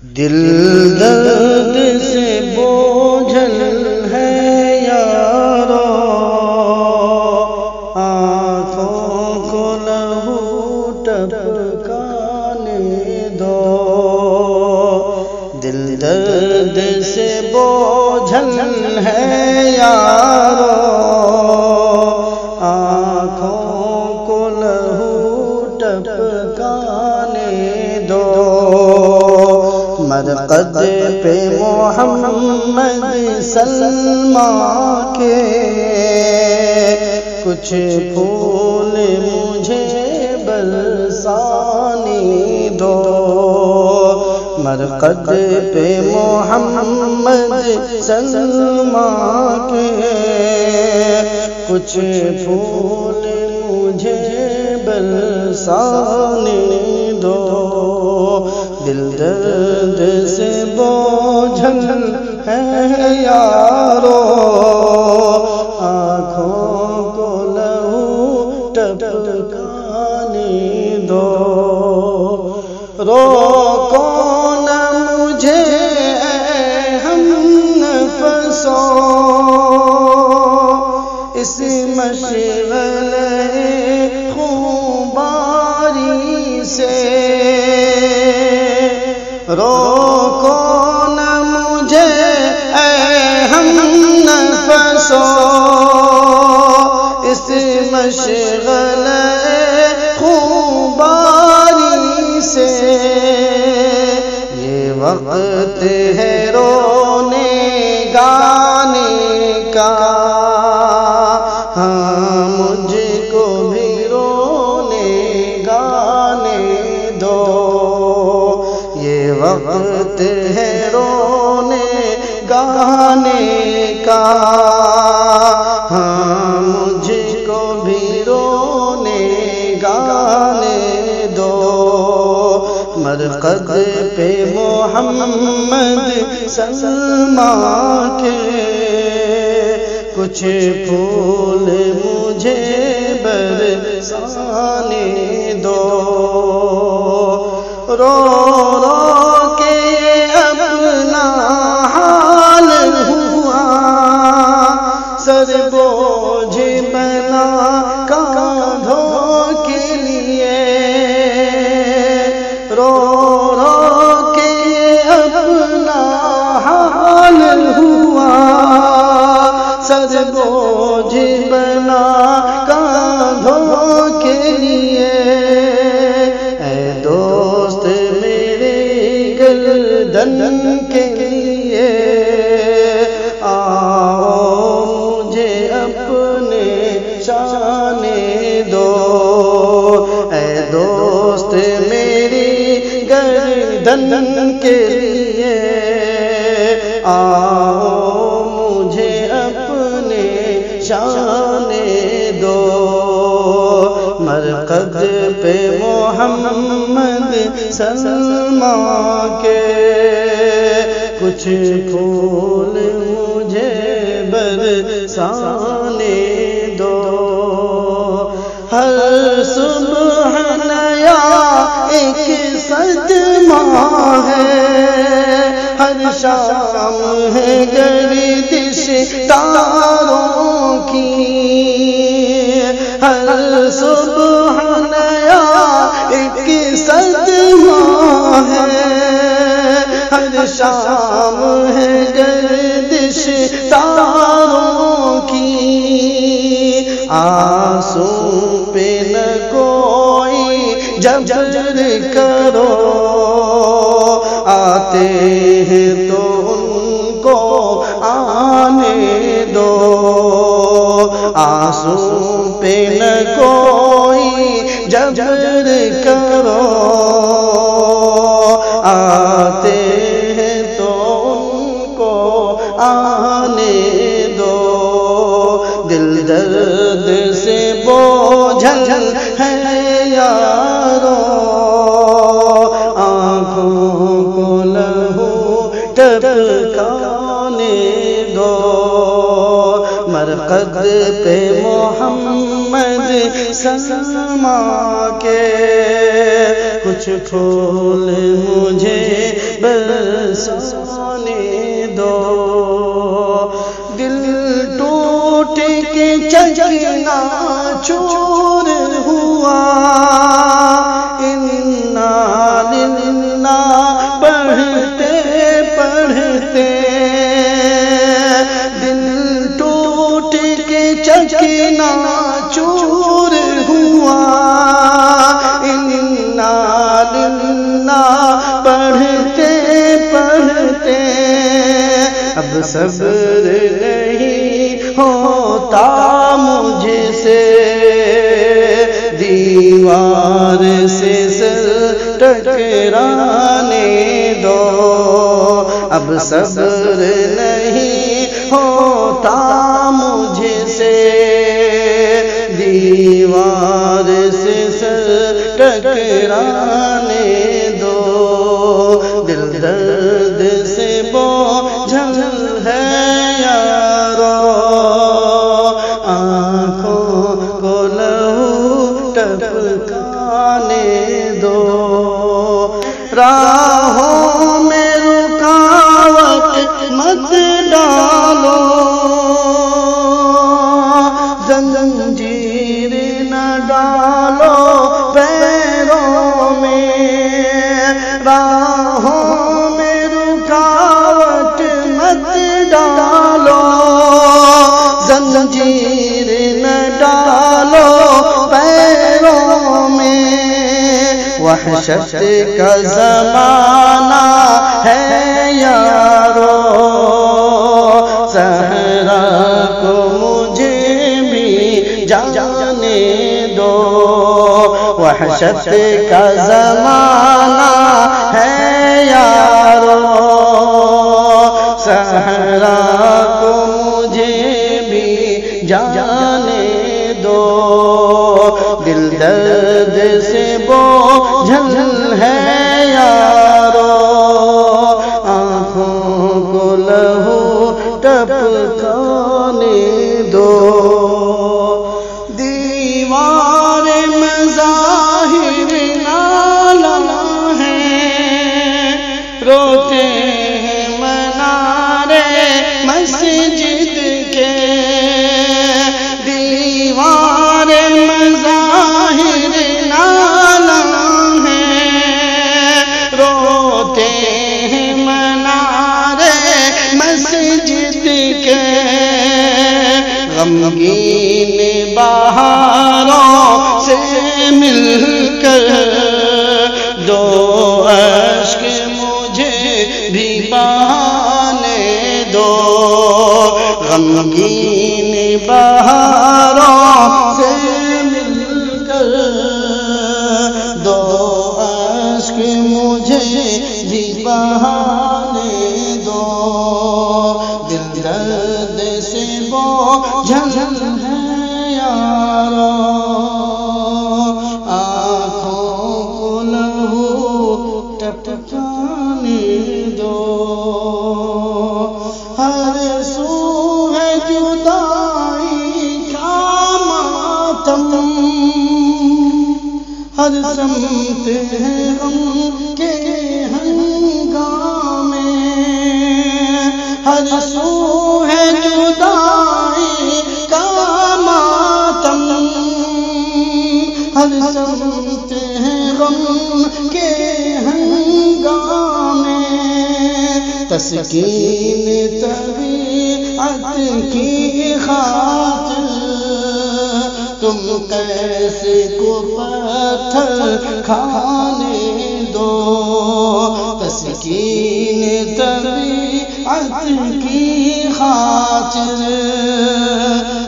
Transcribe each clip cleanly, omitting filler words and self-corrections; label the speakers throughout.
Speaker 1: دل درد سے بوجھل ہے یارو، آنکھوں کو لہو ٹپکانے دو۔ دل درد سے بوجھل ہے یارو، آنکھوں کو لہو ٹپکانے دو۔ مرقد پہ محمد سلماں کے کچھ پھول مجھے برسانے دو۔ مرقد پہ محمد سلماں کے کچھ پھول مجھے برسانے دو۔ دل درد سے بوجھل ہے یارو، آنکھوں کو لہو ٹپکانے دو۔ روکو نہ مجھے ہم نفسوں اس مشغلے خوباری سے، روکو نہ مجھے اے ہم نفسوں اس مشغلے خوباری سے۔ یہ وقت ہے رونے گانے کا، ہاں مجھ کو بھی رونے گانے دو۔ یہ وقت ہے رونے گانے کا، ہاں مجھ کو بھی رونے گانے دو۔ مرقد پہ محمد سلماں کے کچھ پھول مجھے برسانے دو۔ رو رو کے اپنا حال ہوا، سر بوجھ بنا کاندھوں کے لیے۔ رو رو کے اپنا حال ہوا، سر بوجھ بنا کاندھوں کے لیے۔ اے دوست میرے گردن کے لیے، آؤ مجھے اپنے شانے دو۔ اے دوست میری گردن کے لیے، آؤ مجھے اپنے شانے دو۔ مرقد پہ محمد سلماں کے کچھ پھول مجھے برسانے دو۔ ہر صبح نیا ایک صدمہ ہے، ہر شام ہے گردش تاروں کی۔ ہر صبح نیا ایک صدمہ ہے، ہر شام ہے گردش تاروں کی۔ آنسو پہ نہ کوئی جبر کرو، آتے ہیں تو ان کو آنے دو۔ آنسو پہ نہ کوئی جبر کرو، آتے ہیں تو ان کو آنے دو۔ دل درد سے بوجھل ہے یارو، آنکھوں کو لہو ٹپکانے دو۔ مرقد پہ محمد سلماں کے کچھ پھول مجھے ناچور ہوا، انا للہ پڑھتے پڑھتے دل ٹوٹ کے چکنا چور ہوا، انا للہ پڑھتے پڑھتے اب صبر نہیں ہوتا مجھ سے، دیوار سے سر ٹکرانے دو، اب صبر نہیں ہوتا مجھ سے، دیوار سے سر ٹکرانے دو، دل درد سے بوجھل ہے یارو، آنکھوں کو لہو ٹپکانے دو، راہوں میں رکاوٹ مت ڈالو، زنجیر نہ ڈالو پیروں میں، راہوں میں رکاوٹ مت ڈالو، زنجیر نہ ڈالو پیروں میں، وحشت کا زمانہ ہے یارو، صحرا کو مجھے بھی جانے دو، وحشت کا زمانہ ہے یارو، صحرا کو مجھے بھی جانے دو، دل درد سے بوجھل ہے یارو، آنکھوں کو لہو ٹپکانے دو، دیوار مظاہر نالہ ہے، روتے ہیں منارے مسجد کے، دیوار مظاہر نالہ ہے، روتے ہیں منارے مسجد کے، غمگین بہاروں سے مل کر دو اشک مجھے بھی بہانے دو، غمگین بہاروں سے مل کر دو اشک مجھے بھی بہانے دو، دل درد سے بوجھل ہے یارو، آنکھوں کو لہو ٹپکانے دو، ہر سو ہے جدائی کا ماتم، ہر سمت ہے غم کے ہنگامے، ہر سو ہے جدائی کا ماتم، ہر سمت ہے غم کے ہنگامے، تسکین طبیعت کی خاطر تم کیسے کو پتھر کھانے دو، تسکین طبیعت کی خاطر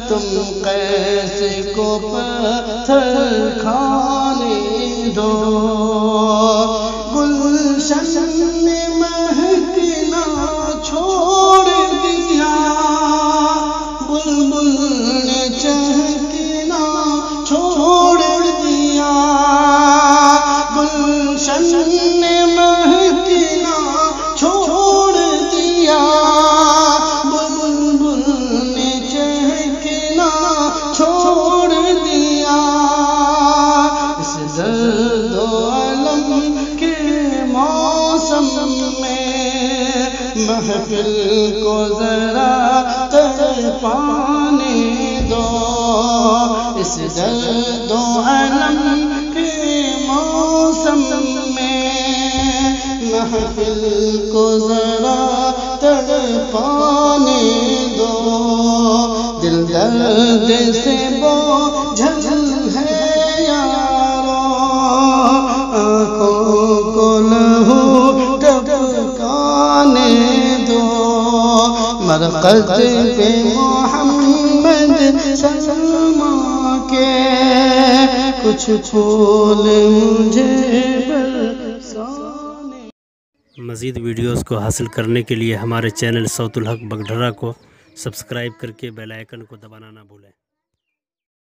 Speaker 1: تم کیسے کو پتھر کھانے دو، گلشن نے مہکنا چھوڑ دیا، بلبل نے چہکنا چھوڑ دیا، گلشن نے مہکنا چھوڑ دیا، بلبل نے چہکنا چھوڑ دیا، اس درد و علم کے موسم میں محفل کو ذرا تڑپانے دو، اس درد و علم کے موسم میں محفل کو ذرا تڑپانے دو، دل درد سے بوجھل ہے یارو، آنکھوں کو لہو ٹپکانے دو، مرقد پہ محمد سلمہ کے کچھ پھول مجھے برسانے۔
Speaker 2: مزید ویڈیوز کو حاصل کرنے کے لیے ہمارے چینل صوت الحق بگڈھرا کو سبسکرائب کر کے بیل آئیکن کو دبانا نہ بھولیں۔